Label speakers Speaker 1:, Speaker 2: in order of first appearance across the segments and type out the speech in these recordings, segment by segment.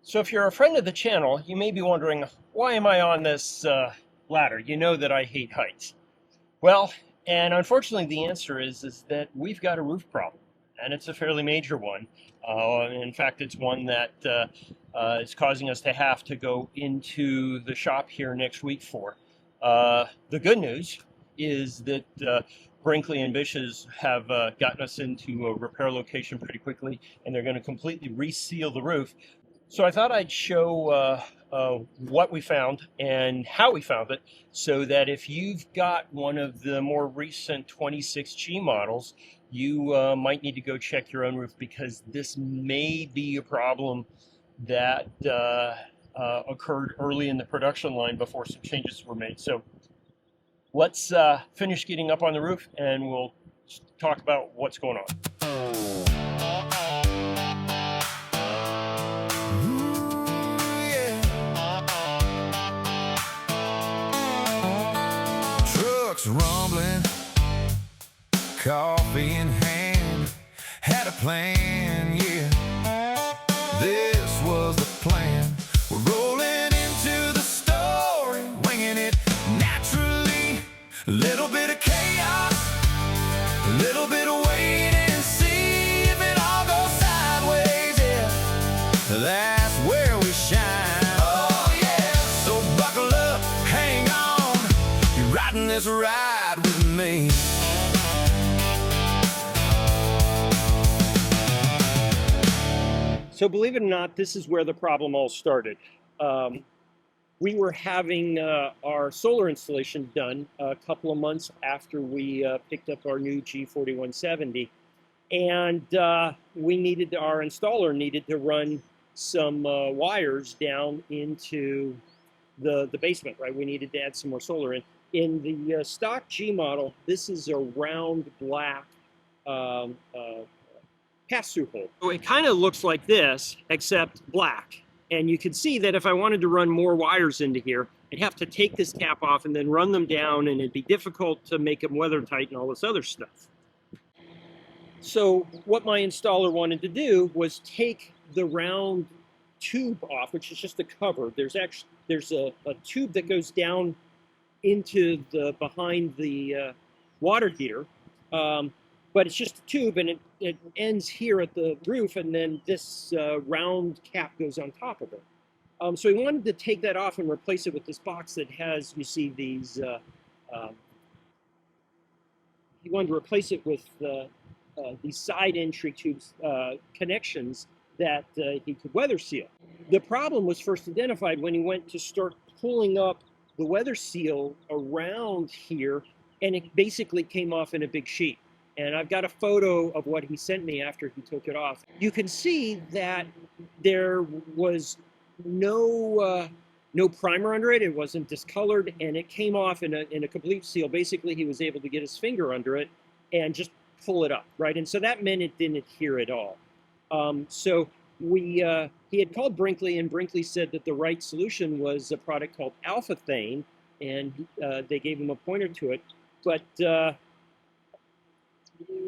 Speaker 1: So if you're a friend of the channel, you may be wondering, why am I on this ladder? You know that I hate heights. Well, and unfortunately the answer is that we've got a roof problem, and it's a fairly major one. In fact, it's one that is causing us to have to go into the shop here next week for. The good news is that Brinkley and Bish's have gotten us into a repair location pretty quickly, and they're going to completely reseal the roof. So I thought I'd show what we found and how we found it, so that if you've got one of the more recent 26G models, you might need to go check your own roof, because this may be a problem that occurred early in the production line before some changes were made. So let's finish getting up on the roof and we'll talk about what's going on.
Speaker 2: Rumbling, coffee in hand, had a plan, yeah. This was the plan. We're rolling into the story, winging it naturally. A little bit of chaos, a little bit of wait and see. If it all goes sideways, yeah, that's where we shine. Oh yeah, so buckle up, hang on, you're riding this ride with me.
Speaker 1: So believe it or not, this is where the problem all started. We were having our solar installation done a couple of months after we picked up our new G4170, and our installer needed to run some wires down into the basement, right? We needed to add some more solar in. In the stock G model, this is a round black pass-through hole. So it kind of looks like this, except black. And you can see that if I wanted to run more wires into here, I'd have to take this cap off and then run them down, and it'd be difficult to make them weather tight and all this other stuff. So what my installer wanted to do was take the round tube off, which is just a cover. There's a tube that goes down into the behind the water heater, but it's just a tube, and it ends here at the roof, and then this round cap goes on top of it. So he wanted to take that off and replace it with this box that has, you see, these. He wanted to replace it with these side entry tubes connections that he could weather seal. The problem was first identified when he went to start pulling up the weather seal around here, and it basically came off in a big sheet. And I've got a photo of what he sent me after he took it off. You can see that there was no primer under it. It wasn't discolored, and it came off in a complete seal. Basically, he was able to get his finger under it and just pull it up, right? And so that meant it didn't adhere at all. So he had called Brinkley, and Brinkley said that the right solution was a product called alphathane, and they gave him a pointer to it. But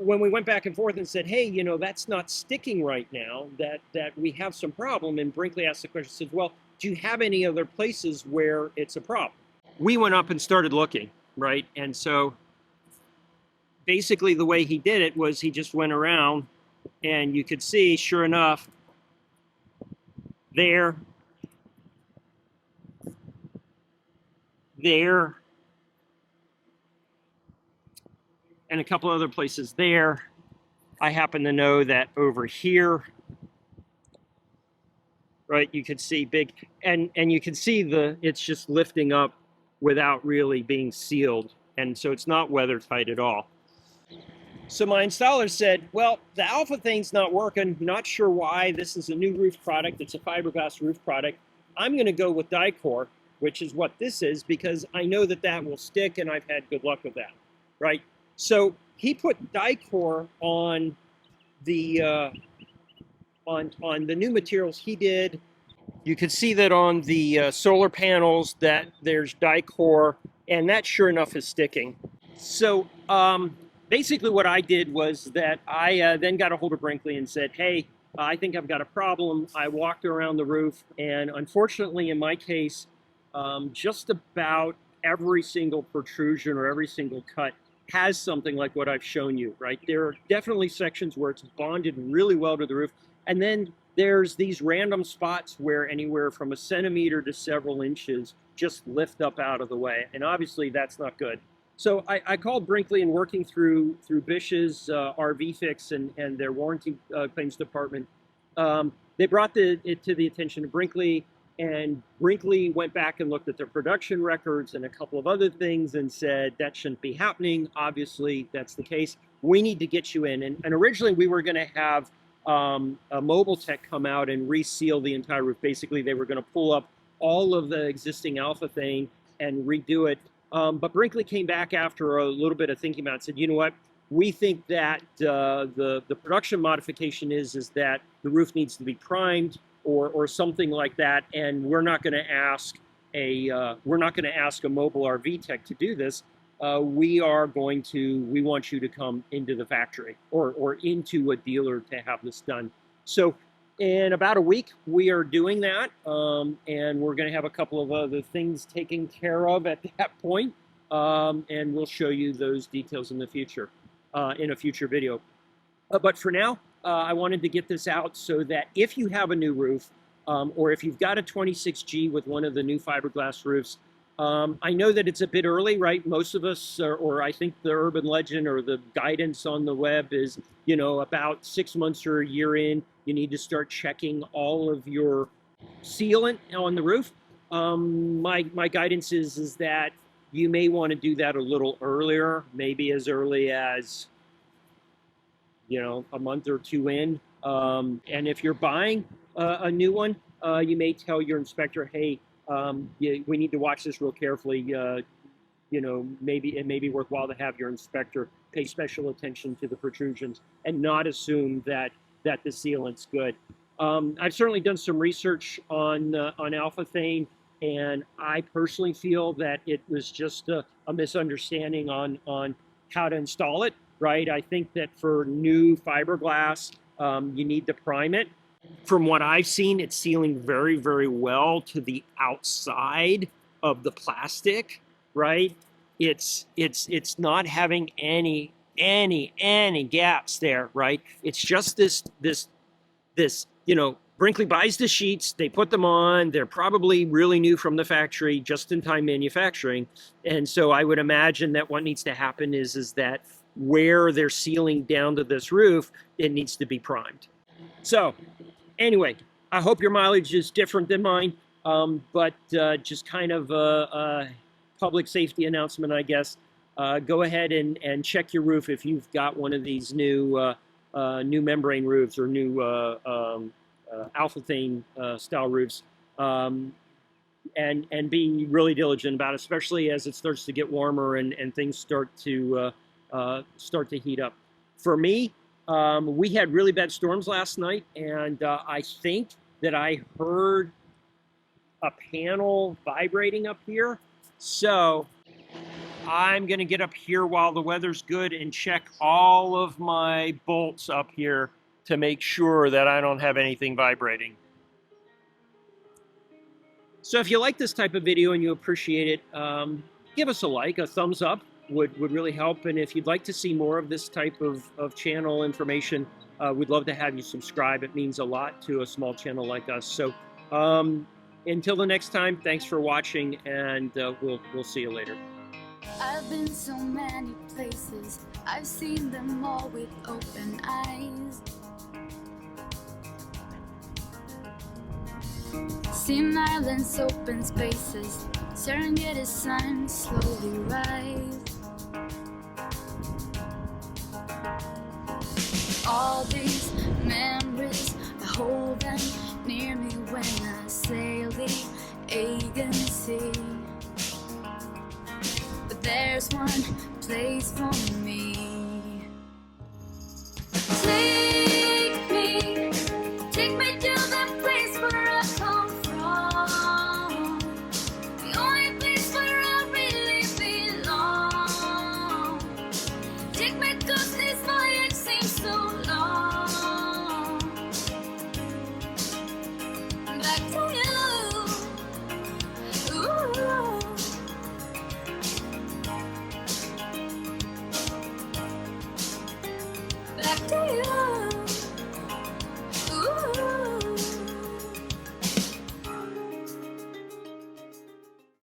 Speaker 1: when we went back and forth and said, hey, you know, that's not sticking right now, that we have some problem, and Brinkley asked the question, said, well, do you have any other places where it's a problem? We went up and started looking, right? And so basically the way he did it was he just went around, and you could see, sure enough, there, and a couple other places there. I happen to know that over here, right, you can see big, and you can see it's just lifting up without really being sealed, and so it's not weather tight at all. So my installer said, well, the alphathane's not working, not sure why. This is a new roof product. It's a fiberglass roof product. I'm going to go with Dicor, which is what this is, because I know that that will stick, and I've had good luck with that, right? So he put Dicor on the on the new materials he did. You can see that on the solar panels that there's Dicor, and that sure enough is sticking. So basically what I did was that I then got a hold of Brinkley and said, hey, I think I've got a problem. I walked around the roof, and unfortunately, in my case, just about every single protrusion or every single cut has something like what I've shown you, right? There are definitely sections where it's bonded really well to the roof, and then there's these random spots where anywhere from a centimeter to several inches just lift up out of the way, and obviously that's not good. So I called Brinkley, and working through Bish's RV Fix and their warranty claims department, they brought it to the attention of Brinkley, and Brinkley went back and looked at their production records and a couple of other things and said, that shouldn't be happening. Obviously, that's the case. We need to get you in. And originally, we were going to have a mobile tech come out and reseal the entire roof. Basically, they were going to pull up all of the existing alphane and redo it. But Brinkley came back after a little bit of thinking about it and said, you know what? We think that the production modification is that the roof needs to be primed or something like that, and we're not going to ask a mobile RV tech to do this. We want you to come into the factory or into a dealer to have this done. So in about a week, we are doing that, and we're going to have a couple of other things taken care of at that point, and we'll show you those details in the future, in a future video. But for now, I wanted to get this out so that if you have a new roof, or if you've got a 26G with one of the new fiberglass roofs, I know that it's a bit early, right? Most of us, or I think the urban legend or the guidance on the web is, you know, about 6 months or a year in, you need to start checking all of your sealant on the roof. My guidance is that you may want to do that a little earlier, maybe as early as, you know, a month or two in. And if you're buying a new one, you may tell your inspector, hey, we need to watch this real carefully. You know, maybe it may be worthwhile to have your inspector pay special attention to the protrusions and not assume that the sealant's good. I've certainly done some research on alphane, and I personally feel that it was just a misunderstanding on how to install it, right? I think that for new fiberglass, you need to prime it. From what I've seen, it's sealing very, very well to the outside of the plastic, right? It's not having any gaps there, right? It's just this, you know, Brinkley buys the sheets, they put them on, they're probably really new from the factory, just-in-time manufacturing. And so I would imagine that what needs to happen is that where they're sealing down to this roof, it needs to be primed. So anyway, I hope your mileage is different than mine, but just kind of a public safety announcement, I guess. Go ahead and check your roof if you've got one of these new membrane roofs or new alphane style roofs, and be really diligent about it, especially as it starts to get warmer and things start to heat up. For me, we had really bad storms last night, and I think that I heard a panel vibrating up here. So I'm going to get up here while the weather's good and check all of my bolts up here to make sure that I don't have anything vibrating. So if you like this type of video and you appreciate it, give us a like, a thumbs up would really help. And if you'd like to see more of this type of channel information, we'd love to have you subscribe. It means a lot to a small channel like us. So until the next time, thanks for watching, and we'll see you later.
Speaker 3: I've been so many places, I've seen them all with open eyes. Seen islands, open spaces, Serengeti sun slowly rise. All these memories, I hold them near me when I sail the Aegean Sea. But there's one place for me. Take me to the place where I come from, the only place where I really belong. Take me 'cause this voyage seems so long. back to you. Ooh. Back to you.